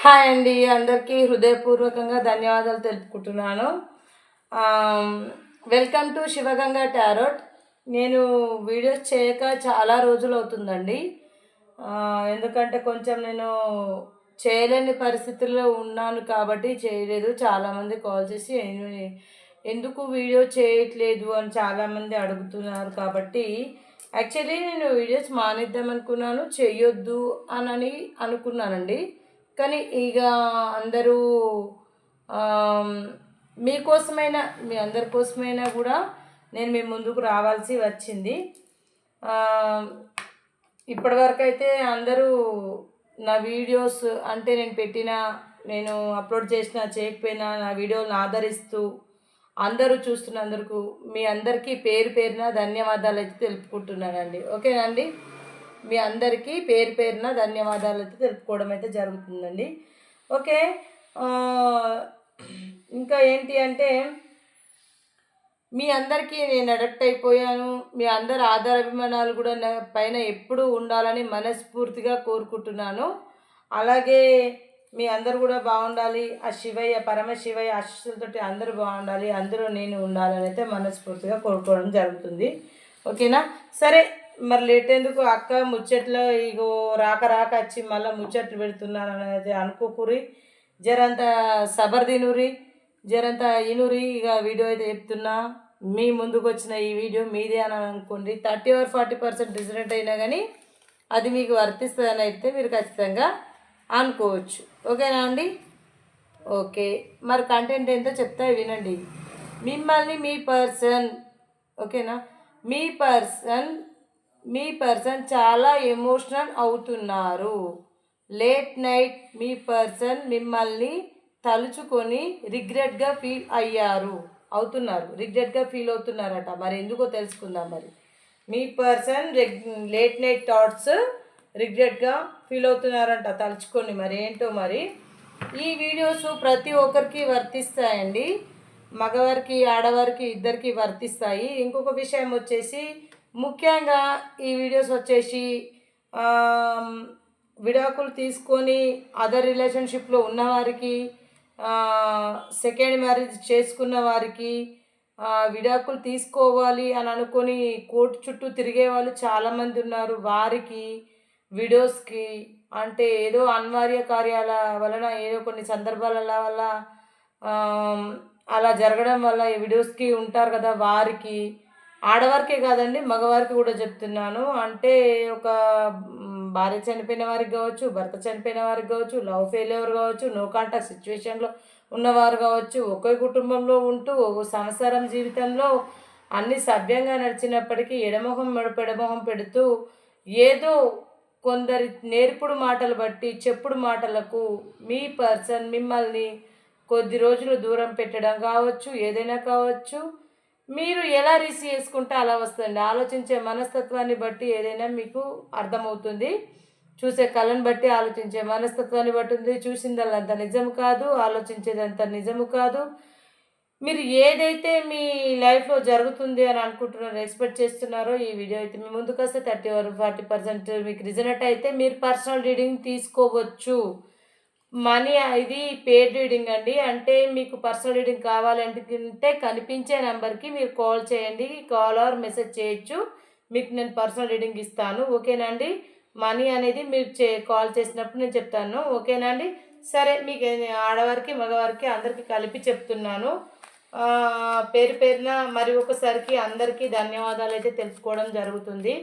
Hi అండి. అందరికీ హృదయపూర్వకంగా ధన్యవాదాలు తెలుపుకుంటున్నాను. ఆహ్, వెల్కమ్ టు శివగంగా టారోట్. నేను వీడియోస్ చేయక చాలా రోజులవుతుందండి. ఎందుకంటే కొంచెం నేను చేయలేని పరిస్థితుల్లో ఉన్నాను కాబట్టి చేయలేదు. చాలామంది కాల్ చేసి ఎందుకు వీడియో చేయట్లేదు అని చాలామంది అడుగుతున్నారు కాబట్టి యాక్చువల్లీ నేను వీడియోస్ మానేద్దాం అనుకున్నాను. చెయ్యొద్దు అనని అనుకున్నానండి. కానీ ఇక అందరూ ఆమ్, మీకోసమైనా మీ అందరి కోసమైనా కూడా నేను మీ ముందుకు రావాల్సి వచ్చింది. ఇప్పటివరకు అయితే అందరూ నా వీడియోస్ అంటే నేను అప్లోడ్ చేసినా చేయకపోయినా నా వీడియోలను ఆదరిస్తూ అందరూ చూస్తున్నందుకు మీ అందరికీ పేరు పేరున ధన్యవాదాలు అయితే తెలుపుకుంటున్నానండి. ఓకేనండి. మీ అందరికీ పేరు పేరున ధన్యవాదాలు అయితే తెలుపుకోవడం అయితే జరుగుతుందండి. ఓకే. ఇంకా ఏంటి అంటే మీ అందరికీ నేను అడక్ట్ అయిపోయాను. మీ అందరి ఆధారాభిమానాలు కూడా నా పైన ఎప్పుడూ ఉండాలని మనస్ఫూర్తిగా కోరుకుంటున్నాను. అలాగే మీ అందరూ కూడా బాగుండాలి. ఆ శివయ్య పరమశివయ్య ఆశీస్సులతోటి అందరూ బాగుండాలి. అందరూ నేను ఉండాలని అయితే మనస్ఫూర్తిగా కోరుకోవడం జరుగుతుంది. ఓకేనా? సరే, మరి లేట్ ఎందుకు అక్క ముచ్చట్లో ఇగో రాక రాక వచ్చి మళ్ళీ ముచ్చట్లు పెడుతున్నాను అనేది అనుకోకూరి. జరంత సబర్ తినురి, జరంత ఇనురి. ఇక వీడియో అయితే చెప్తున్నా. మీ ముందుకు వచ్చిన ఈ వీడియో మీదే అని అనుకోండి. 30 or 40% రిజల్ట్ అయినా కానీ అది మీకు వర్తిస్తుందని అయితే మీరు ఖచ్చితంగా అనుకోవచ్చు. ఓకేనా అండి? ఓకే. మరి కంటెంట్ ఏంటో చెప్తా వినండి. మిమ్మల్ని ఓకేనా, మీ పర్సన్ చాలా ఎమోషనల్ అవుతున్నారు. లేట్ నైట్ మీ పర్సన్ మిమ్మల్ని తలుచుకొని రిగ్రెట్గా రిగ్రెట్గా ఫీల్ అవుతున్నారట. మరి ఎందుకో తెలుసుకుందాం. మరి మీ పర్సన్ లేట్ నైట్ థాట్స్ రిగ్రెట్గా ఫీల్ అవుతున్నారంట తలుచుకొని. మరి ఏంటో మరి ఈ వీడియోస్ ప్రతి ఒక్కరికి వర్తిస్తాయండి. మగవారికి ఆడవారికి ఇద్దరికి వర్తిస్తాయి. ఇంకొక విషయం వచ్చేసి ముఖ్యంగా ఈ వీడియోస్ వచ్చేసి విడాకులు తీసుకొని అదర్ రిలేషన్షిప్లో ఉన్నవారికి, సెకండ్ మ్యారేజ్ చేసుకున్న వారికి, విడాకులు తీసుకోవాలి అని అనుకొని కోర్టు చుట్టూ తిరిగే వాళ్ళు చాలామంది ఉన్నారు. వారికి వీడియోస్కి అంటే ఏదో అనివార్య కార్యాల వలన ఏదో కొన్ని సందర్భాల వల్ల అలా జరగడం వల్ల ఈ వీడియోస్కి ఉంటారు కదా, వారికి ఆడవారికే కాదండి మగవారికి కూడా చెప్తున్నాను. అంటే ఒక భార్య చనిపోయిన వారికి కావచ్చు, భర్త చనిపోయిన వారికి కావచ్చు, లవ్ ఫెయిల్యూర్ కావచ్చు, నో కాంటాక్ట్ సిచ్యువేషన్లో ఉన్నవారు కావచ్చు, ఒకే కుటుంబంలో ఉంటూ ఒక సంసారం జీవితంలో అన్ని సభ్యంగా నడిచినప్పటికీ ఎడమొహం పెడుతూ ఏదో కొందరి నేర్పుడు మాటలు బట్టి చెప్పుడు మాటలకు మీ పర్సన్ మిమ్మల్ని కొద్ది రోజులు దూరం పెట్టడం కావచ్చు, ఏదైనా కావచ్చు. మీరు ఎలా రిసీవ్ చేసుకుంటే అలా వస్తుంది. ఆలోచించే మనస్తత్వాన్ని బట్టి ఏదైనా మీకు అర్థమవుతుంది. చూసే కళను బట్టి ఆలోచించే మనస్తత్వాన్ని బట్టి ఉంది. చూసిందల్లంత నిజం కాదు, ఆలోచించేదంత నిజము కాదు. మీరు ఏదైతే మీ లైఫ్లో జరుగుతుంది అని అనుకుంటున్నారో, ఎక్స్పెక్ట్ చేస్తున్నారో, ఈ వీడియో అయితే మీ ముందుకు వస్తే 30 or 40% మీకు రిజనెట్ అయితే మీరు పర్సనల్ రీడింగ్ తీసుకోవచ్చు. మనీ ఇది పేడ్ రీడింగ్ అండి. అంటే మీకు పర్సనల్ రీడింగ్ కావాలంటే కనిపించే నెంబర్కి మీరు కాల్ చేయండి. కాల్ ఆర్ మెసేజ్ చేయొచ్చు. మీకు నేను పర్సనల్ రీడింగ్ ఇస్తాను. ఓకేనా అండి? మనీ అనేది మీరు కాల్ చేసినప్పుడు నేను చెప్తాను. ఓకేనా అండి? సరే, మీకు ఆడవారికి మగవారికి అందరికీ కలిపి చెప్తున్నాను. పేరు పేరున మరి ఒకసారికి అందరికీ ధన్యవాదాలు అయితే తెలుసుకోవడం జరుగుతుంది.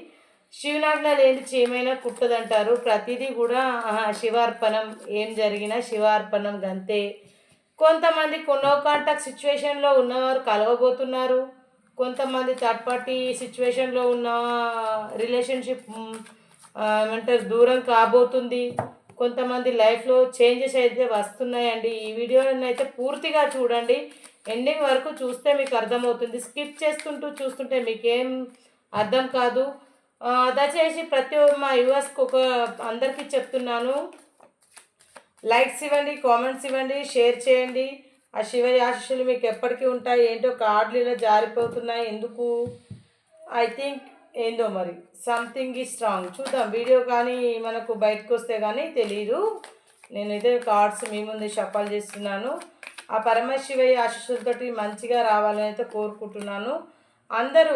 శివనాజ్ఞ లేని చీమైనా కుట్టదంటారు. ప్రతిదీ కూడా శివార్పణం. ఏం జరిగినా శివార్పణం గంతే. కొంతమంది నో కాంటాక్ట్ సిచ్యువేషన్లో ఉన్నవారు కలవబోతున్నారు. కొంతమంది థర్డ్ పార్టీ సిచ్యువేషన్లో ఉన్న రిలేషన్షిప్ ఏమంటారు దూరం కాబోతుంది. కొంతమంది లైఫ్లో చేంజెస్ అయితే వస్తున్నాయండి. ఈ వీడియోని అయితే పూర్తిగా చూడండి. ఎండింగ్ వరకు చూస్తే మీకు అర్థమవుతుంది. స్కిప్ చేస్తుంటూ చూస్తుంటే మీకేం అర్థం కాదు. దయచేసి ప్రతి మా యూఎస్కి అందరికీ చెప్తున్నాను, లైక్స్ ఇవ్వండి, కామెంట్స్ ఇవ్వండి, షేర్ చేయండి. ఆ శివయ్య ఆశీస్సులు మీకు ఎప్పటికీ ఉంటాయి. ఏంటో కార్డులు ఇలా జారిపోతున్నాయి ఎందుకు? ఐ థింక్ ఏందో మరి సంథింగ్ ఈజ్ స్ట్రాంగ్. చూద్దాం, వీడియో కానీ మనకు బయటకు వస్తే కానీ తెలీదు. నేనైతే కార్డ్స్ మీ ముందు షఫల్ చేస్తున్నాను. ఆ పరమశివయ్య ఆశీస్సులతోటి మంచిగా రావాలని అయితే కోరుకుంటున్నాను. అందరూ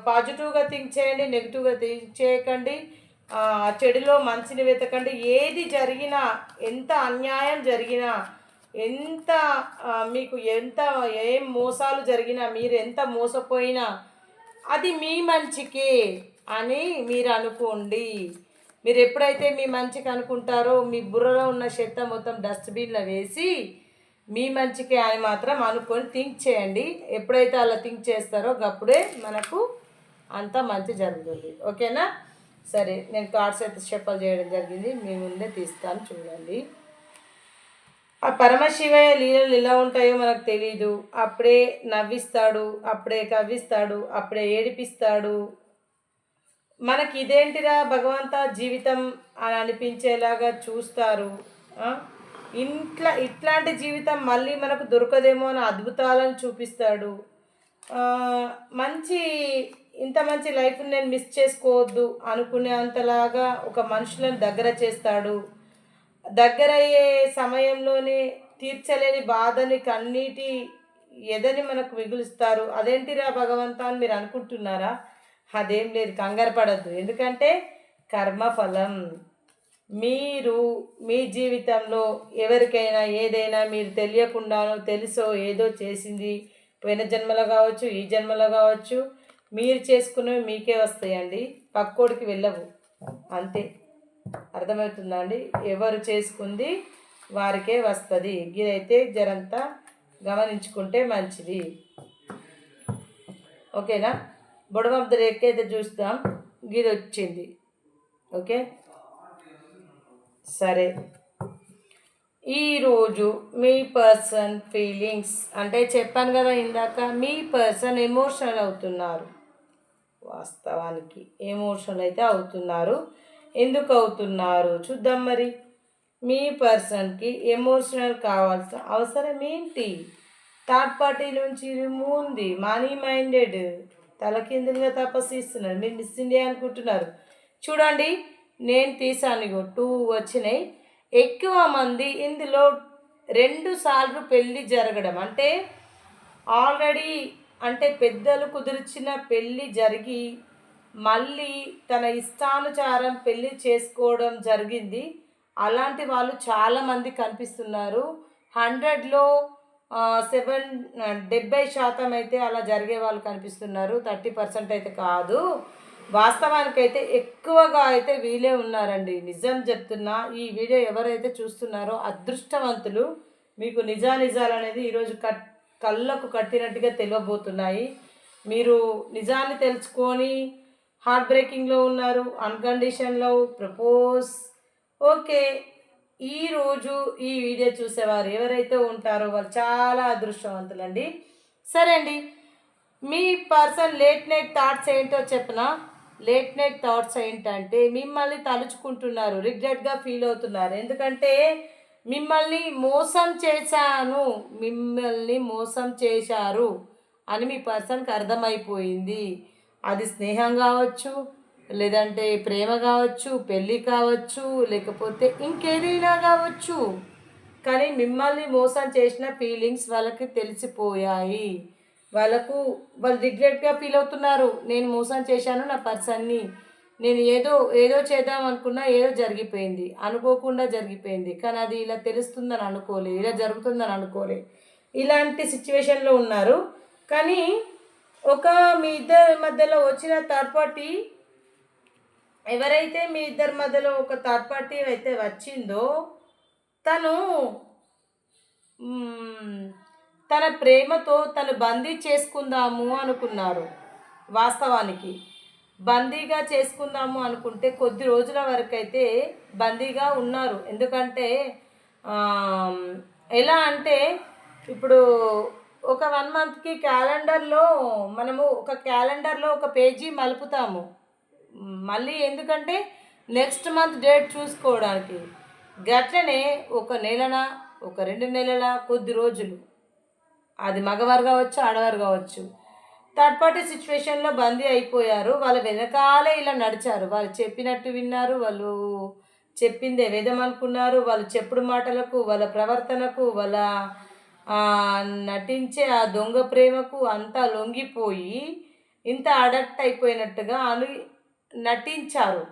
పాజిటివ్గా థింక్ చేయండి, నెగిటివ్గా థింక్ చేయకండి. చెడులో మంచిని వెతకండి. ఏది జరిగినా, ఎంత అన్యాయం జరిగినా, ఎంత మీకు ఎంత ఏం మోసాలు జరిగినా, మీరు ఎంత మోసపోయినా అది మీ మంచికే అని మీరు అనుకోండి. మీరు ఎప్పుడైతే మీ మంచికి అనుకుంటారో మీ బుర్రలో ఉన్న చెత్త మొత్తం డస్ట్బిన్లో వేసి మీ మంచికే అని మాత్రం అనుకొని థింక్ చేయండి. ఎప్పుడైతే అలా థింక్ చేస్తారో అప్పుడే మనకు అంతా మంచి జరుగుతుంది. ఓకేనా? సరే, నేను కార్డ్స్ అయితే షఫల్ చేయడం జరిగింది, మీ ముందే తీస్తాను చూడండి. ఆ పరమశివయ్య లీలలు ఎలా ఉంటాయో మనకు తెలీదు. అప్పుడే నవ్విస్తాడు, అప్పుడే కవ్విస్తాడు, అప్పుడే ఏడిపిస్తాడు. మనకి ఇదేంటిరా భగవంతా జీవితం అని అనిపించేలాగా చూస్తారు. ఇట్లాంటి జీవితం మళ్ళీ మనకు దొరకదేమో అని అద్భుతాలను చూపిస్తాడు. మంచి ఇంత మంచి లైఫ్ని నేను మిస్ చేసుకోవద్దు అనుకునే అంతలాగా ఒక మనుషులను దగ్గర చేస్తాడు. దగ్గరయ్యే సమయంలోనే తీర్చలేని బాధని కన్నీటి ఎదని మనకు మిగులుస్తారు. అదేంటిరా భగవంతా అని మీరు అనుకుంటున్నారా? అదేం లేదు, కంగారు పడద్దు. ఎందుకంటే కర్మఫలం. మీరు మీ జీవితంలో ఎవరికైనా ఏదైనా మీరు తెలియకుండానో తెలుసో ఏదో చేసింది, పోయిన జన్మలో కావచ్చు, ఈ జన్మలో కావచ్చు, మీరు చేసుకున్నవి మీకే వస్తాయండి, పక్కోడికి వెళ్ళవు. అంతే. అర్థమవుతుందా అండి? ఎవరు చేసుకుంది వారికే వస్తుంది. ఇదైతే జరంతా గమనించుకుంటే మంచిది. ఓకేనా? బొడవ ఆఫ్ ద డేక్ అయితే చూస్తాం. గిది వచ్చింది. ఓకే, సరే. ఈరోజు మీ పర్సన్ ఫీలింగ్స్ అంటే చెప్పాను కదా ఇందాక, మీ పర్సన్ ఎమోషనల్ అవుతున్నారు. వాస్తవానికి ఎమోషనల్ అయితే అవుతున్నారు. ఎందుకు అవుతున్నారు చూద్దాం. మరి మీ పర్సన్కి ఎమోషనల్ కావాల్సిన అవసరం ఏంటి? థర్డ్ పార్టీ నుంచి ఉంది. మనీ మైండెడ్, తలకిందులుగా తపస్సిస్తున్నారు. మీరు మిస్ ఇండియా అనుకుంటున్నారు. చూడండి, నేను తీసాను 2 వచ్చినాయి. ఎక్కువ మంది ఇందులో 2 సార్లు పెళ్ళి జరగడం అంటే ఆల్రెడీ అంటే పెద్దలు కుదిర్చిన పెళ్ళి జరిగి మళ్ళీ తన ఇష్టానుసారం పెళ్ళి చేసుకోవడం జరిగింది. అలాంటి వాళ్ళు చాలామంది కనిపిస్తున్నారు. 100లో 70% అయితే అలా జరిగే వాళ్ళు కనిపిస్తున్నారు. 30% అయితే కాదు. వాస్తవానికైతే ఎక్కువగా అయితే వీలే ఉన్నారండి. నిజం చెప్తున్నా. ఈ వీడియో ఎవరైతే చూస్తున్నారో అదృష్టవంతులు. మీకు నిజాలు అనేది ఈరోజు కళ్ళకు కట్టినట్టుగా తెలియబోతున్నాయి. మీరు నిజాన్ని తెలుసుకొని హార్ట్ బ్రేకింగ్లో ఉన్నారు, అన్కండిషన్ లవ్, ప్రపోజ్. ఓకే, ఈరోజు ఈ వీడియో చూసేవారు ఎవరైతే ఉంటారో వాళ్ళు చాలా అదృష్టవంతులండి. సరే అండి, మీ పర్సన్ లేట్ నైట్ థాట్స్ ఏంటో చెప్పనా? లేట్ నైట్ థాట్స్ ఏంటంటే మిమ్మల్ని తలుచుకుంటున్నారు, రిగ్రెట్గా ఫీల్ అవుతున్నారు. ఎందుకంటే మిమ్మల్ని మోసం చేశారు అని మీ పర్సన్కి అర్థమైపోయింది. అది స్నేహం కావచ్చు, లేదంటే ప్రేమ కావచ్చు, పెళ్ళి కావచ్చు, లేకపోతే ఇంకేదైనా కావచ్చు. కానీ మిమ్మల్ని మోసం చేసిన ఫీలింగ్స్ వాళ్ళకి తెలిసిపోయాయి. వాళ్ళు రిగ్రెట్గా ఫీల్ అవుతున్నారు. నేను మోసం చేశాను నా పర్సన్ని, నేను ఏదో చేద్దాం అనుకున్నా, ఏదో జరిగిపోయింది, అనుకోకుండా జరిగిపోయింది. కానీ అది ఇలా తెలుస్తుందని అనుకోలే, ఇలా జరుగుతుందని అనుకోలే. ఇలాంటి సిచ్యువేషన్లో ఉన్నారు. కానీ మీ ఇద్దరి మధ్యలో వచ్చిన థర్డ్ పార్టీ, ఎవరైతే మీ ఇద్దరి మధ్యలో ఒక థర్డ్ పార్టీ అయితే వచ్చిందో తన ప్రేమతో తను బందీ చేసుకుందాము అనుకున్నారు. వాస్తవానికి బందీగా చేసుకుందాము అనుకుంటే కొద్ది రోజుల వరకు అయితే బందీగా ఉన్నారు. ఎందుకంటే ఎలా అంటే ఇప్పుడు ఒక 1 మంత్కి క్యాలెండర్లో మనము ఒక పేజీ మలుపుతాము మళ్ళీ. ఎందుకంటే నెక్స్ట్ మంత్ డేట్ చూసుకోవడానికి. గట్లనే ఒక నెలన, ఒక 2 నెలల, కొద్ది రోజులు, అది మగవారు కావచ్చు, ఆడవారు కావచ్చు, థర్డ్ పార్టీ సిచ్యువేషన్లో బందీ అయిపోయారు. వాళ్ళ వెనకాలే ఇలా నడిచారు. వాళ్ళు చెప్పినట్టు విన్నారు, వాళ్ళు చెప్పిందే వేదం అనుకున్నారు. వాళ్ళు చెప్పుడు మాటలకు, వాళ్ళ ప్రవర్తనకు, వాళ్ళ నటించే ఆ దొంగ ప్రేమకు అంతా లొంగిపోయి ఇంత అడక్ట్ అయిపోయినట్టుగా నటించారు.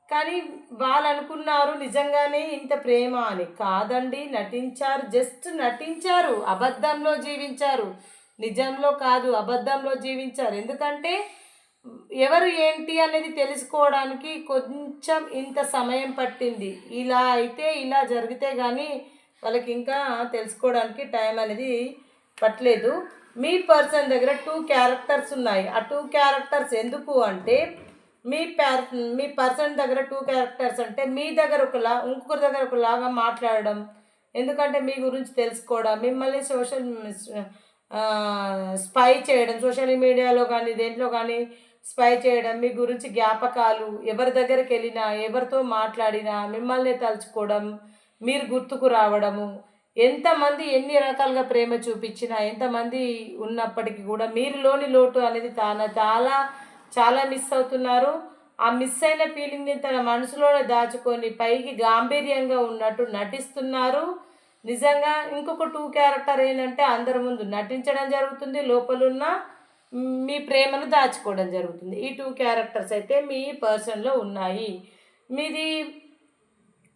కానీ వాళ్ళు అనుకున్నారు నిజంగానే ఇంత ప్రేమ అని. కాదండి, నటించారు. జస్ట్ నటించారు. అబద్ధంలో జీవించారు. నిజంలో కాదు, అబద్ధంలో జీవించారు. ఎందుకంటే ఎవరు ఏంటి అనేది తెలుసుకోవడానికి కొంచెం ఇంత సమయం పట్టింది. ఇలా అయితే ఇలా జరిగితే కానీ వాళ్ళకి ఇంకా తెలుసుకోవడానికి టైం అనేది పట్టలేదు. మీ పర్సన్ దగ్గర 2 క్యారెక్టర్స్ ఉన్నాయి. ఆ 2 క్యారెక్టర్స్ ఎందుకు అంటే మీ పర్సన్ దగ్గర 2 క్యారెక్టర్స్ అంటే మీ దగ్గర ఒకలా, ఇంకొకరి దగ్గర ఒకలాగా మాట్లాడడం. ఎందుకంటే మీ గురించి తెలుసుకోవడం, మిమ్మల్ని స్పై చేయడం, సోషల్ మీడియాలో కానీ దేంట్లో కానీ స్పై చేయడం, మీ గురించి జ్ఞాపకాలు, ఎవరి దగ్గరికి వెళ్ళినా, ఎవరితో మాట్లాడినా మిమ్మల్ని తలుచుకోవడం, మీరు గుర్తుకు రావడము. ఎంతమంది ఎన్ని రకాలుగా ప్రేమ చూపించినా, ఎంతమంది ఉన్నప్పటికీ కూడా మీరులోని లోటు అనేది చాలా చాలా మిస్ అవుతున్నారు. ఆ మిస్ అయిన ఫీలింగ్ని తన మనసులోనే దాచుకొని పైకి గాంభీర్యంగా ఉన్నట్టు నటిస్తున్నారు. నిజంగా ఇంకొక 2 క్యారెక్టర్ ఏంటంటే అందరి ముందు నటించడం జరుగుతుంది, లోపలున్న మీ ప్రేమను దాచుకోవడం జరుగుతుంది. ఈ 2 క్యారెక్టర్స్ అయితే మీ పర్సన్లో ఉన్నాయి. మీది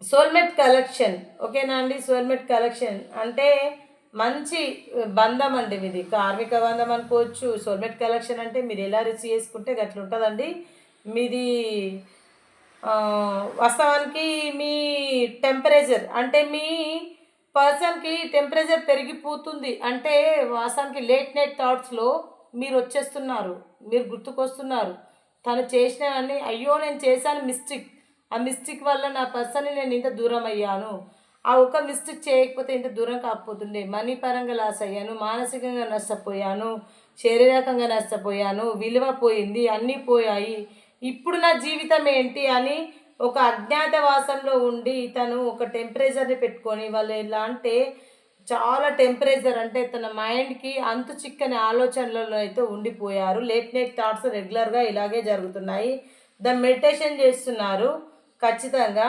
సోల్మేట్ కలెక్షన్, ఓకేనా అండి? సోల్మేట్ కలెక్షన్ అంటే మంచి బంధం అండి. మీది కార్మిక బంధం అనుకోవచ్చు. సోల్మేట్ కలెక్షన్ అంటే మీరు ఎలా రిసీవ్ చేసుకుంటే గట్ల ఉంటుందండి. మీది వాస్తవానికి మీ టెంపరేచర్ అంటే మీ పర్సన్కి టెంపరేచర్ పెరిగిపోతుంది అంటే వాస్తవానికి లేట్ నైట్ థాట్స్లో మీరు వచ్చేస్తున్నారు, మీరు గుర్తుకొస్తున్నారు. తను చేసినవన్నీ అయ్యో నేను చేశాను మిస్టేక్, ఆ మిస్టేక్ వల్ల నా పర్సన్ని నేను ఇంత దూరం అయ్యాను, ఆ ఒక్క మిస్టేక్ చేయకపోతే ఇంత దూరం కాకపోతుండే, మనీ పరంగా లాస్ అయ్యాను, మానసికంగా నష్టపోయాను, శారీరకంగా నష్టపోయాను, విలువ పోయింది, అన్నీ పోయాయి, ఇప్పుడు నా జీవితం ఏంటి అని ఒక అజ్ఞాతవాసంలో ఉండి తను ఒక టెంపరేచర్ని పెట్టుకొని వాళ్ళు ఎలా అంటే చాలా టెంపరేచర్ అంటే తన మైండ్కి అంతు చిక్కని ఆలోచనలలో అయితే ఉండిపోయారు. లేట్ నైట్ థాట్స్ రెగ్యులర్గా ఇలాగే జరుగుతున్నాయి. దాన్ని మెడిటేషన్ చేస్తున్నారు. ఖచ్చితంగా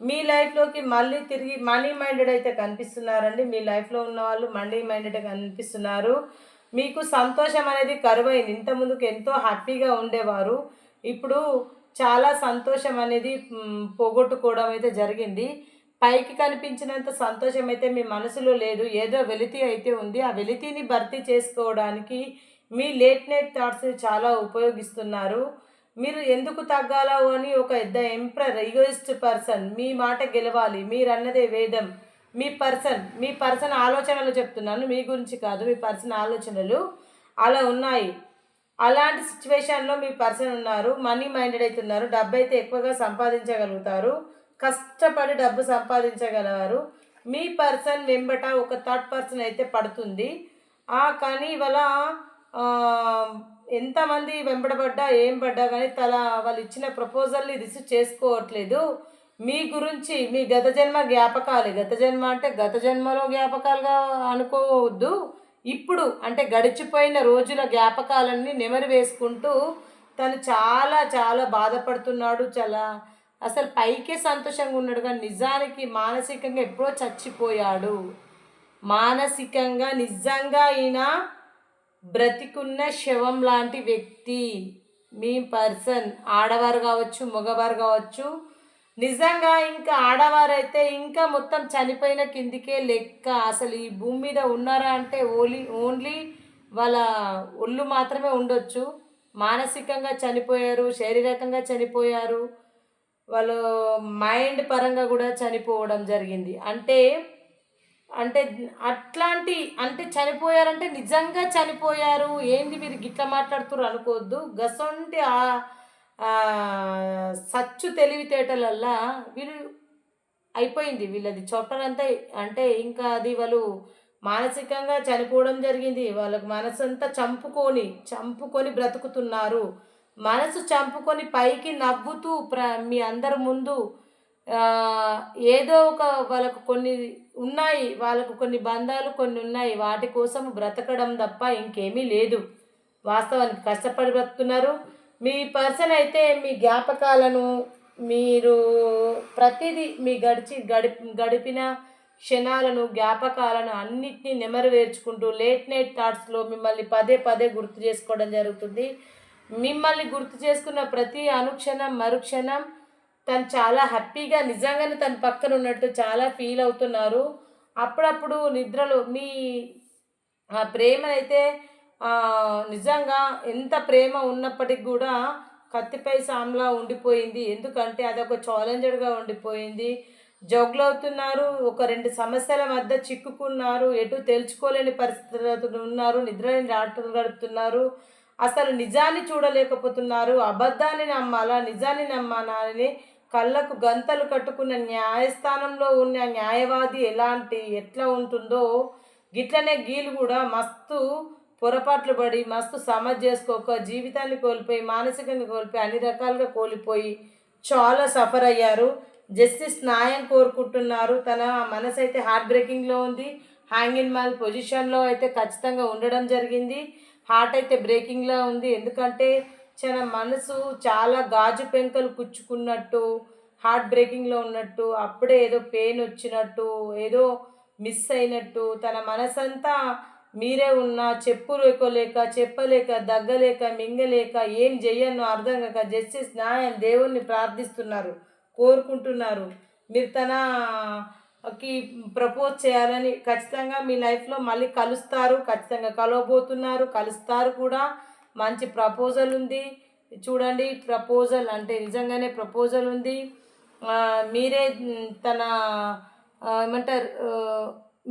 మీ లైఫ్లోకి మళ్ళీ తిరిగి మనీ మైండెడ్ అయితే కనిపిస్తున్నారండి. మీ లైఫ్లో ఉన్న వాళ్ళు మనీ మైండెడ్ కనిపిస్తున్నారు. మీకు సంతోషం అనేది కరువైంది. ఇంతకుముందుకు ఎంతో హ్యాపీగా ఉండేవారు, ఇప్పుడు చాలా సంతోషం అనేది పోగొట్టుకోవడం అయితే జరిగింది. పైకి కనిపించినంత సంతోషం అయితే మీ మనసులో లేదు, ఏదో వెలితి అయితే ఉంది. ఆ వెలితిని భర్తీ చేసుకోవడానికి మీ లేట్ నైట్ థాట్స్ని చాలా ఉపయోగిస్తున్నారు. మీరు ఎందుకు తగ్గాలో అని ఒక ఎంపరర్ ఈగోయిస్ట్ పర్సన్, మీ మాట గెలవాలి, మీరు అన్నదే వేదం. మీ పర్సన్ ఆలోచనలు చెప్తున్నాను, మీ గురించి కాదు. మీ పర్సన్ ఆలోచనలు అలా ఉన్నాయి. అలాంటి సిచ్యువేషన్లో మీ పర్సన్ ఉన్నారు, మనీ మైండెడ్ అయితే ఉన్నారు. డబ్బు అయితే ఎక్కువగా సంపాదించగలుగుతారు, కష్టపడి డబ్బు సంపాదించగలరు. మీ పర్సన్ వెంబట ఒక థర్డ్ పర్సన్ అయితే పడుతుంది. కానీ ఇవాళ ఎంతమంది వెంబడబడ్డా ఏం పడ్డా కానీ వాళ్ళు ఇచ్చిన ప్రపోజల్ని రిసీవ్ చేసుకోవట్లేదు. మీ గురించి మీ గత జన్మ జ్ఞాపకాలు, గత జన్మ అంటే గత జన్మలో జ్ఞాపకాలుగా అనుకోవద్దు, ఇప్పుడు అంటే గడిచిపోయిన రోజుల జ్ఞాపకాలన్నీ నెమరు వేసుకుంటూ తను చాలా చాలా బాధపడుతున్నాడు. చాలా అసలు పైకే సంతోషంగా ఉన్నాడు కానీ నిజానికి మానసికంగా ఎప్పుడో చచ్చిపోయాడు. మానసికంగా నిజంగా ఈయన బ్రతికున్న శవం లాంటి వ్యక్తి మీ పర్సన్. ఆడవారు కావచ్చు, మగవారు కావచ్చు. నిజంగా ఇంకా ఆడవారైతే ఇంకా మొత్తం చనిపోయిన కిందికే లెక్క. అసలు ఈ భూమి మీద ఉన్నారా అంటే ఓన్లీ వాళ్ళ ఒళ్ళు మాత్రమే ఉండొచ్చు. మానసికంగా చనిపోయారు, శారీరకంగా చనిపోయారు, వాళ్ళు మైండ్ పరంగా కూడా చనిపోవడం జరిగింది. అంటే అంటే అట్లాంటి అంటే చనిపోయారంటే నిజంగా చనిపోయారు. ఏంది మీరు గిట్లా మాట్లాడుతున్నారు అనుకోవద్దు. గసొంటి సచ్చు తెలివితేటలల్లా వీళ్ళు అయిపోయింది వీళ్ళది చాప్టర్ అంతా. అంటే ఇంకా అది వాళ్ళు మానసికంగా చనిపోవడం జరిగింది. వాళ్ళకి మనసు అంతా చంపుకొని బ్రతుకుతున్నారు. మనసు చంపుకొని పైకి నవ్వుతూ మీ అందరి ముందు ఏదో ఒక వాళ్ళకు కొన్ని ఉన్నాయి, వాళ్ళకు కొన్ని బంధాలు కొన్ని ఉన్నాయి, వాటి కోసం బ్రతకడం తప్ప ఇంకేమీ లేదు. వాస్తవానికి కష్టపడి బ్రతుకుతున్నారు. మీ పర్సన్ అయితే మీ జ్ఞాపకాలను, మీరు ప్రతిదీ మీ గడిపిన క్షణాలను, జ్ఞాపకాలను అన్నిటినీ నెమరువేర్చుకుంటూ లేట్ నైట్ థాట్స్‌లో మిమ్మల్ని పదే పదే గుర్తు చేసుకోవడం జరుగుతుంది. మిమ్మల్ని గుర్తు చేసుకున్న ప్రతి అనుక్షణం, మరుక్షణం తను చాలా హ్యాపీగా నిజంగానే తన పక్కన ఉన్నట్టు చాలా ఫీల్ అవుతున్నారు. అప్పుడప్పుడు నిద్రలో మీ ప్రేమనైతే నిజంగా ఎంత ప్రేమ ఉన్నప్పటికి గూడా కత్తిపై సాములా ఉండిపోయింది. ఎందుకంటే అదొక ఛాలెంజర్‌గా ఉండిపోయింది. జోగులవుతున్నారు. ఒక 2 సమస్యల మధ్య చిక్కుకున్నారు. ఎటు తేల్చుకోలేని పరిస్థితుల్లో ఉన్నారు. నిద్రలేని రాత్రులు గడుపుతున్నారు. అసలు నిజాన్ని చూడలేకపోతున్నారు. అబద్ధాన్ని నమ్మాలా? నిజాన్ని నమ్మాలా అని కళ్ళకు గంతలు కట్టుకున్న న్యాయస్థానంలో ఉన్న న్యాయవాది ఎట్లా ఉంటుందో గిట్లనే గీళ్ళు కూడా మస్తు పొరపాట్లు పడి మస్తు సమస్య చేసుకోక జీవితాన్ని కోల్పోయి మానసికంగా కోల్పోయి అన్ని రకాలుగా కోల్పోయి చాలా సఫర్ అయ్యారు. జస్టిస్ న్యాయం కోరుకుంటున్నారు. తన మనసు అయితే హార్ట్ బ్రేకింగ్లో ఉంది. హ్యాంగింగ్ మ్యాన్ పొజిషన్లో అయితే ఖచ్చితంగా ఉండడం జరిగింది. హార్ట్ అయితే బ్రేకింగ్లో ఉంది. ఎందుకంటే తన మనసు చాలా గాజు పెంకలు కుచ్చుకున్నట్టు హార్ట్ బ్రేకింగ్లో ఉన్నట్టు అప్పుడే ఏదో పెయిన్ వచ్చినట్టు ఏదో మిస్ అయినట్టు తన మనసంతా మీరే ఉన్నా చెప్పుకోలేక చెప్పలేక దగ్గలేక మింగలేక ఏం చెయ్యను అర్థం కాక జస్టిస్ న్యాయం దేవుణ్ణి ప్రార్థిస్తున్నారు, కోరుకుంటున్నారు. మీరు తనకి ప్రపోజ్ చేయాలని ఖచ్చితంగా మీ లైఫ్లో మళ్ళీ కలుస్తారు, ఖచ్చితంగా కలవబోతున్నారు, కలుస్తారు కూడా. మంచి ప్రపోజల్ ఉంది చూడండి. ప్రపోజల్ అంటే నిజంగానే ప్రపోజల్ ఉంది. మీరే తన ఏమంటారు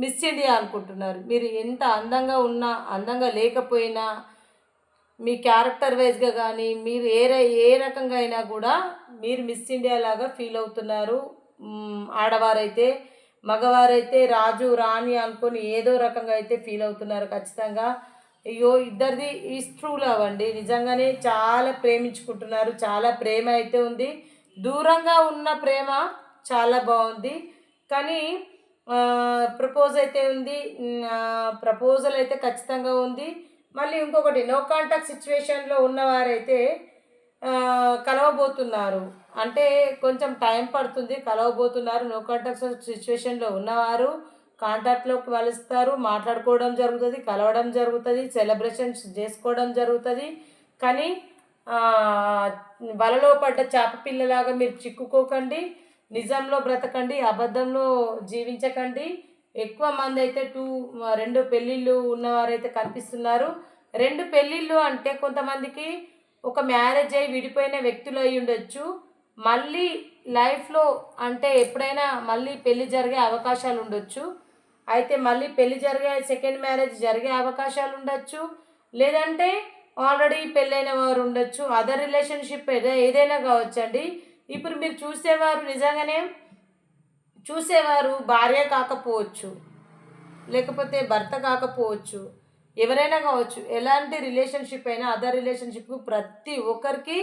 మిస్ ఇండియా అనుకుంటున్నారు. మీరు ఎంత అందంగా ఉన్నా అందంగా లేకపోయినా మీ క్యారెక్టర్ వైజ్గా కానీ మీరు ఏ రకంగా అయినా కూడా మీరు మిస్ ఇండియా లాగా ఫీల్ అవుతున్నారు. ఆడవారైతే మగవారైతే రాజు రాణి అనుకొని ఏదో రకంగా అయితే ఫీల్ అవుతున్నారు ఖచ్చితంగా. అయ్యో ఇద్దరిది ఈజ్ ట్రూ లవ్ అండి. నిజంగానే చాలా ప్రేమించుకుంటున్నారు. చాలా ప్రేమ అయితే ఉంది. దూరంగా ఉన్న ప్రేమ చాలా బాగుంది. కానీ ప్రపోజ్ అయితే ఉంది. ప్రపోజల్ అయితే ఖచ్చితంగా ఉంది. మళ్ళీ ఇంకొకటి నో కాంటాక్ట్ సిచ్యువేషన్లో ఉన్నవారైతే కలవబోతున్నారు. అంటే కొంచెం టైం పడుతుంది, కలవబోతున్నారు. నో కాంటాక్ట్ సిచ్యువేషన్లో ఉన్నవారు కాంటాక్ట్లోకి కలుస్తారు, మాట్లాడుకోవడం జరుగుతుంది, కలవడం జరుగుతుంది, సెలబ్రేషన్స్ చేసుకోవడం జరుగుతుంది. కానీ వలలో పడ్డ చేప పిల్లలాగా మీరు చిక్కుకోకండి. నిజంలో బ్రతకండి, అబద్ధంలో జీవించకండి. ఎక్కువ మంది అయితే 2 పెళ్ళిళ్ళు ఉన్నవారైతే కనిపిస్తున్నారు. 2 పెళ్ళిళ్ళు అంటే కొంతమందికి ఒక మ్యారేజ్ అయ్యి విడిపోయిన వ్యక్తులు అయి ఉండొచ్చు. మళ్ళీ లైఫ్లో అంటే ఎప్పుడైనా మళ్ళీ పెళ్ళి జరిగే అవకాశాలు ఉండొచ్చు. అయితే మళ్ళీ పెళ్ళి జరిగే సెకండ్ మ్యారేజ్ జరిగే అవకాశాలు ఉండొచ్చు. లేదంటే ఆల్రెడీ పెళ్ళైన వారు ఉండొచ్చు. అదర్ రిలేషన్షిప్ ఏదైనా కావచ్చండి. ఇప్పుడు మీరు చూసేవారు భార్య కాకపోవచ్చు, లేకపోతే భర్త కాకపోవచ్చు, ఎవరైనా కావచ్చు. ఎలాంటి రిలేషన్షిప్ అయినా అదర్ రిలేషన్షిప్ ప్రతి ఒక్కరికి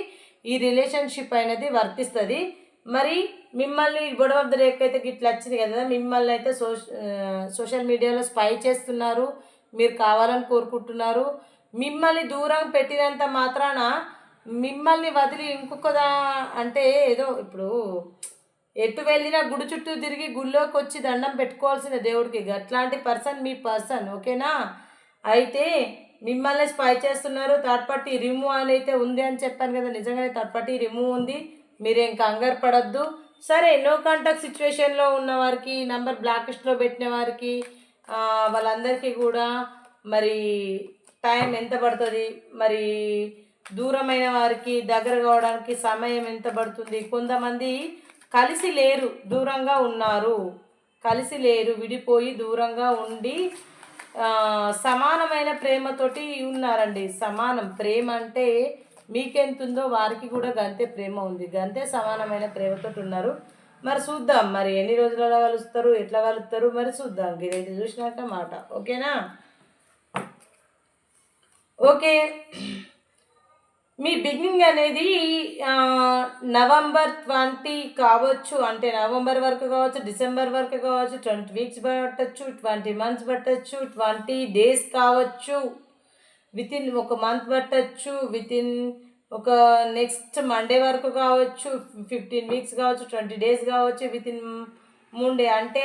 ఈ రిలేషన్షిప్ అనేది వర్తిస్తుంది. మరి మిమ్మల్ని గొడవ బ్రేక్ అయితే గిట్లా వచ్చింది కదా, మిమ్మల్ని అయితే సోషల్ మీడియాలో స్పై చేస్తున్నారు, మీరు కావాలని కోరుకుంటున్నారు. మిమ్మల్ని దూరం పెట్టినంత మాత్రాన మిమ్మల్ని వదిలి ఇంకొకదా అంటే ఏదో ఇప్పుడు ఎటు వెళ్ళినా గుడి చుట్టూ తిరిగి గుళ్ళోకి వచ్చి దండం పెట్టుకోవాల్సిన దేవుడికి అట్లాంటి మీ పర్సన్ ఓకేనా. అయితే మిమ్మల్ని స్పై చేస్తున్నారు. థర్డ్ పార్టీ రిమూవ్ అని అయితే ఉంది అని చెప్పాను కదా, నిజంగానే థర్డ్ పార్టీ రిమూవ్ ఉంది. మీరేం కంగారు పడద్దు. సరే నో కాంటాక్ట్ సిచ్యువేషన్లో ఉన్న వారికి నంబర్ బ్లాక్ లిస్ట్లో పెట్టిన వారికి వాళ్ళందరికీ కూడా మరి టైం ఎంత పడుతుంది, మరి దూరమైన వారికి దగ్గర కావడానికి సమయం ఎంత పడుతుంది. కొంతమంది కలిసి లేరు, దూరంగా ఉన్నారు, కలిసి లేరు, విడిపోయి దూరంగా ఉండి సమానమైన ప్రేమతోటి ఉన్నారండి. సమానం ప్రేమ అంటే మీకెంతుందో వారికి కూడా గంతే ప్రేమ ఉంది, గంతే సమానమైన ప్రేమతోటి ఉన్నారు. మరి చూద్దాం మరి ఎన్ని రోజులలో కలుస్తారు, ఎట్లా కలుస్తారు మరి చూద్దాం. ఇదైతే చూసినట్ట మాట ఓకేనా. ఓకే, మీ బిగినింగ్ అనేది నవంబర్ 20 కావచ్చు, అంటే నవంబర్ వరకు కావచ్చు, డిసెంబర్ వరకు కావచ్చు, 20 వీక్స్ పట్టచ్చు, 20 మంత్స్ పట్టచ్చు, 20 డేస్ కావచ్చు, వితిన్ 1 మంత్ పట్టచ్చు, వితిన్ ఒక నెక్స్ట్ మండే వరకు కావచ్చు, 15 వీక్స్ కావచ్చు, 20 డేస్ కావచ్చు, వితిన్ ముండే అంటే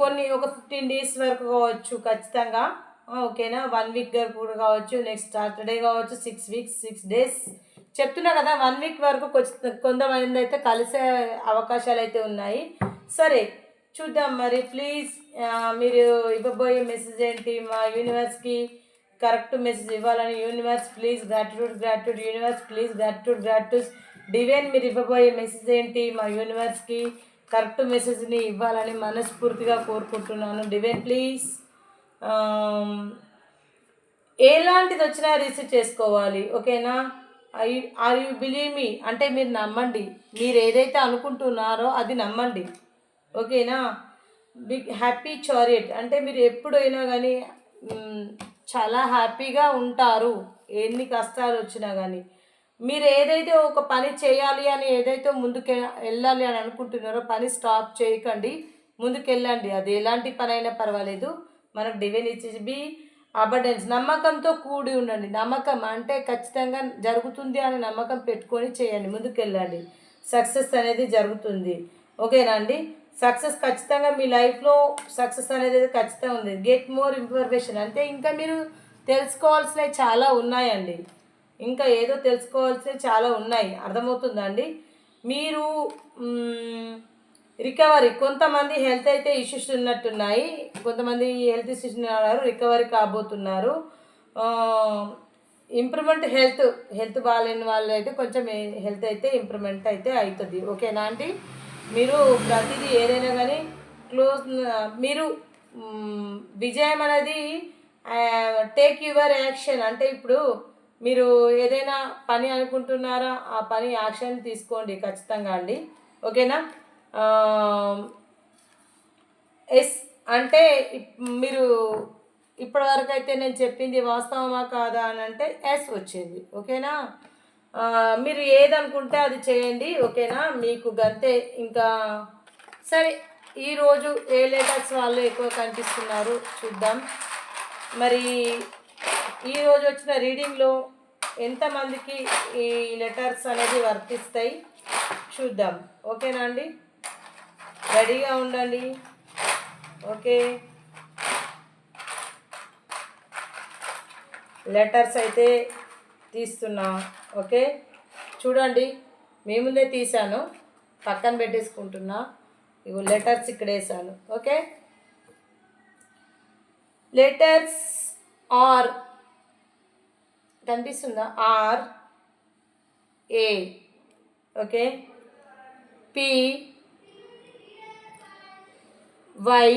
కొన్ని ఒక 15 డేస్ వరకు కావచ్చు ఖచ్చితంగా. ఓకేనా, 1 వీక్ కూడా కావచ్చు, నెక్స్ట్ సాటర్డే కావచ్చు, 6 వీక్స్ 6 డేస్ చెప్తున్నా కదా. 1 వీక్ వరకు కొంతమంది అయితే కలిసే అవకాశాలు అయితే ఉన్నాయి. సరే చూద్దాం మరి. ప్లీజ్ మీరు ఇవ్వబోయే మెసేజ్ ఏంటి మా యూనివర్స్కి? కరెక్ట్ మెసేజ్ ఇవ్వాలని universe please gratitude universe please gratitude divine మీరు ఇవ్వబోయే మెసేజ్ ఏంటి మా యూనివర్స్కి? కరెక్ట్ మెసేజ్ని ఇవ్వాలని మనస్ఫూర్తిగా కోరుకుంటున్నాను. Divine please. ఎలాంటిది వచ్చినా రిసీవ్ చేసుకోవాలి. ఓకేనా? ఆర్ యూ బిలీవ్ మీ అంటే మీరు నమ్మండి. మీరు ఏదైతే అనుకుంటున్నారో అది నమ్మండి. ఓకేనా? బిగ్ హ్యాపీ చారియట్ అంటే మీరు ఎప్పుడైనా కానీ చాలా హ్యాపీగా ఉంటారు. ఎన్ని కష్టాలు వచ్చినా కానీ మీరు ఏదైతే ఒక పని చేయాలి అని ఏదైతే ముందుకు వెళ్ళాలి అని అనుకుంటున్నారో పని స్టాప్ చేయకండి, ముందుకెళ్ళండి. అది ఎలాంటి పని అయినా పర్వాలేదు. మనకు డివైన్ ఇచ్చేసి బి అబడెన్స్ నమ్మకంతో కూడి ఉండండి. నమ్మకం అంటే ఖచ్చితంగా జరుగుతుంది అని నమ్మకం పెట్టుకొని చేయండి, ముందుకెళ్ళండి. సక్సెస్ అనేది జరుగుతుంది. ఓకేనా అండి? సక్సెస్ ఖచ్చితంగా మీ లైఫ్లో సక్సెస్ అనేది ఖచ్చితంగా ఉంది. గెట్ మోర్ ఇన్ఫర్మేషన్ అంటే ఇంకా మీరు తెలుసుకోవాల్సినవి చాలా ఉన్నాయండి. ఇంకా ఏదో తెలుసుకోవాల్సినవి చాలా ఉన్నాయి. అర్థమవుతుందండి? మీరు రికవరీ కొంతమంది హెల్త్ అయితే ఇష్యూస్ ఉన్నట్టున్నాయి. కొంతమంది హెల్త్ ఇష్యూస్ ఉన్నారు, రికవరీ కాబోతున్నారు. ఇంప్రూవ్మెంట్ హెల్త్ బాగాలేని వాళ్ళు అయితే కొంచెం హెల్త్ అయితే ఇంప్రూవ్మెంట్ అయితే అవుతుంది. ఓకేనా అండి? మీరు ప్రతిదీ ఏదైనా కానీ మీరు విజయం అనేది టేక్ యువర్ యాక్షన్ అంటే ఇప్పుడు మీరు ఏదైనా పని అనుకుంటున్నారా, ఆ పని యాక్షన్ తీసుకోండి ఖచ్చితంగా అండి. ఓకేనా? ఎస్ అంటే మీరు ఇప్పటివరకు అయితే నేను చెప్పింది వాస్తవమా కాదా అని అంటే ఎస్ వచ్చింది. ఓకేనా? మీరు ఏదనుకుంటే అది చేయండి. ఓకేనా? మీకు గంతే. ఇంకా సరే, ఈరోజు ఏ లెటర్స్ వాళ్ళు ఎక్కువ కనిపిస్తున్నారు చూద్దాం. మరి ఈరోజు వచ్చిన రీడింగ్లో ఎంతమందికి ఈ లెటర్స్ అనేది వర్తిస్తాయి చూద్దాం. ఓకేనా అండి? రెడీగా ఉండండి. ఓకే, లెటర్స్ అయితే తీస్తున్నా. ఓకే, చూడండి, మీ ముందే తీసాను, పక్కన పెట్టేసుకుంటున్నా. ఇవి లెటర్స్ ఇక్కడ వేసాను. ఓకే, లెటర్స్ ఆర్ కనిపిస్తుందా? R A, okay, P Y,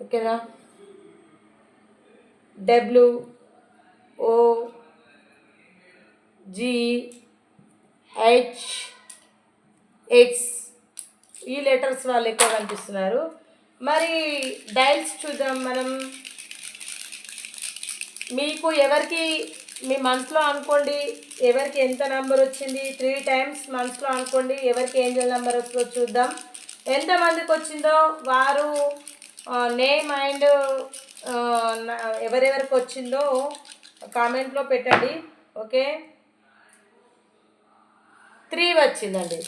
ఓకేనా, W O G H X ఈ లెటర్స్ వాళ్ళు ఎక్కువ కనిపిస్తున్నారు. మరి డైల్స్ చూద్దాం మనం. మీకు ఎవరికి మీ మనసులో అనుకోండి ఎవరికి ఎంత నెంబర్ వచ్చింది. 3 times మనసులో అనుకోండి ఎవరికి ఏంజల్ నెంబర్ వస్తుందో చూద్దాం. ఎంతమందికి వచ్చిందో వారు నేమ్ అండ్ ఎవరెవరికి వచ్చిందో కామెంట్లో పెట్టండి. ఓకే, 3 వచ్చిందండి.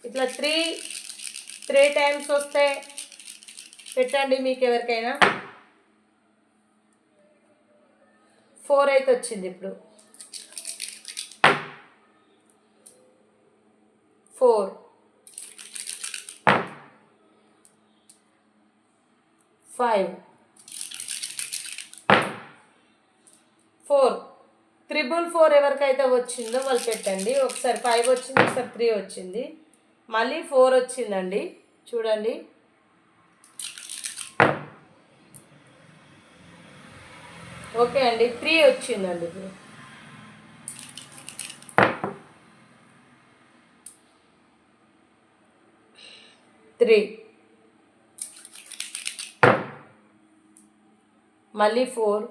ఇట్లా 3 times వస్తే పెట్టండి మీకు ఎవరికైనా. 4 అయితే వచ్చింది. ఇప్పుడు 4 5 4 444 ఎవరికైతే వచ్చిందో వాళ్ళు పెట్టండి. ఒకసారి 5 వచ్చింది, ఒకసారి 3 వచ్చింది, మళ్ళీ 4 వచ్చిందండి. చూడండి, ఓకే అండి, 3 వచ్చిందండి. ఇప్పుడు 3 మళ్ళీ 4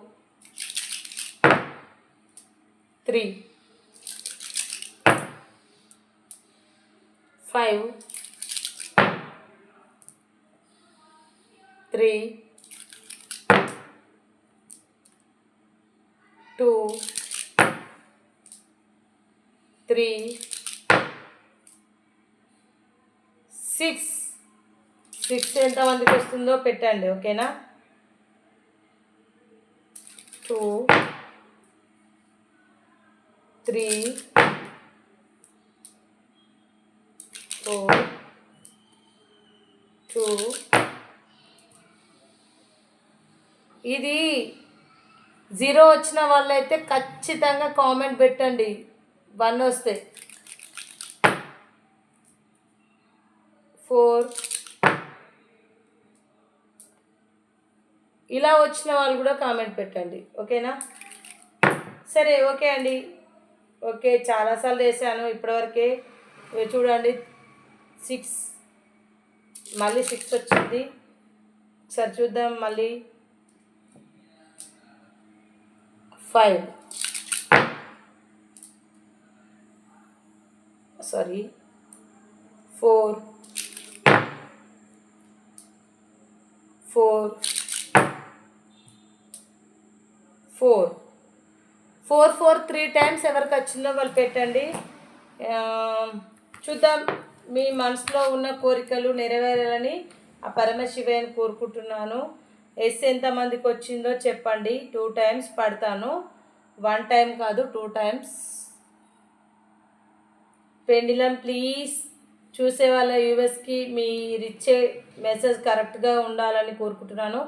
3 5 3 3 6 6 ఎంతమందికి వస్తుందో పెట్టండి, ఓకేనా. 2 3 4 2. ఇది 0 వచ్చిన వాళ్ళైతే ఖచ్చితంగా కామెంట్ పెట్టండి, 1 వస్తే. 4 ఇలా వచ్చిన వాళ్ళు కూడా కామెంట్ పెట్టండి, ఓకేనా. సరే, ఓకే అండి. ఓకే, చాలాసార్లు వేసాను ఇప్పటివరకే. చూడండి 6, మళ్ళీ 6 వచ్చింది. ఒకసారి చూద్దాం. మళ్ళీ 5, సారీ 4 4 4 4 4 3 టైమ్స్ ఎవరికి వచ్చిందో వాళ్ళు పెట్టండి. చూద్దాం, మీ మనసులో ఉన్న కోరికలు నెరవేరాలని ఆ పరమశివయ్యని కోరుకుంటున్నాను. ఎస్ ఎంతమందికి వచ్చిందో చెప్పండి. 2 టైమ్స్ పడతాను, 1 టైం కాదు, 2 టైమ్స్. పెండిలం ప్లీజ్, చూసే వాళ్ళ యూఎస్కి మీరు ఇచ్చే మెసేజ్ కరెక్ట్గా ఉండాలని కోరుకుంటున్నాను.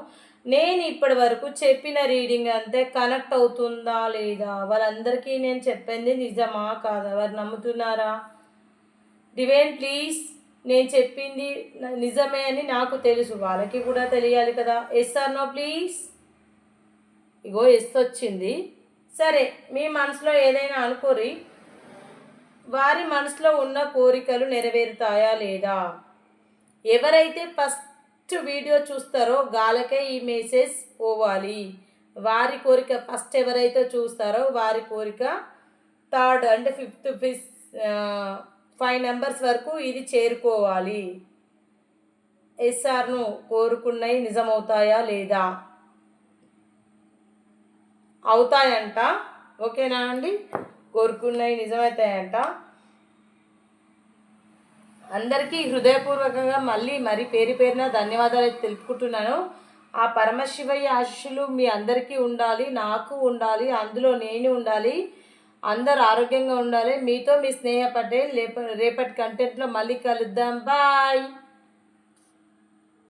నేను ఇప్పటి వరకు చెప్పిన రీడింగ్ అంతే కనెక్ట్ అవుతుందా లేదా, వాళ్ళందరికీ నేను చెప్పింది నిజమా కాదా, వారు నమ్ముతున్నారా? డివైన్ ప్లీజ్, నేను చెప్పింది నిజమే అని నాకు తెలుసు, వాళ్ళకి కూడా తెలియాలి కదా. Yes or no please. ఇగో ఎస్ వచ్చింది. సరే, మీ మనసులో ఏదైనా అనుకోరి, వారి మనసులో ఉన్న కోరికలు నెరవేరుతాయా లేదా? ఎవరైతే ఫస్ట్ వీడియో చూస్తారో గాలకే ఈ మెసేజ్ పోవాలి. వారి కోరిక ఫస్ట్ ఎవరైతే చూస్తారో వారి కోరిక 3rd అంటే 5th 5 నెంబర్స్ వరకు ఇది చేరుకోవాలి. ఎస్ఆర్ను కోరుకున్నవి నిజమవుతాయా లేదా? అవుతాయంట, ఓకేనా అండి. కోరుకున్నవి నిజమవుతాయంట. అందరికీ హృదయపూర్వకంగా మరీ పేరున ధన్యవాదాలు తెలుపుకుంటున్నాను. ఆ పరమశివయ్య ఆశీస్సులు మీ అందరికీ ఉండాలి, నాకు ఉండాలి, అందులో నేను ఉండాలి, అందరు ఆరోగ్యంగా ఉండాలి. మీతో మీ స్నేహ పటేల్. రేపటి కంటెంట్లో మళ్ళీ కలుద్దాం. బాయ్.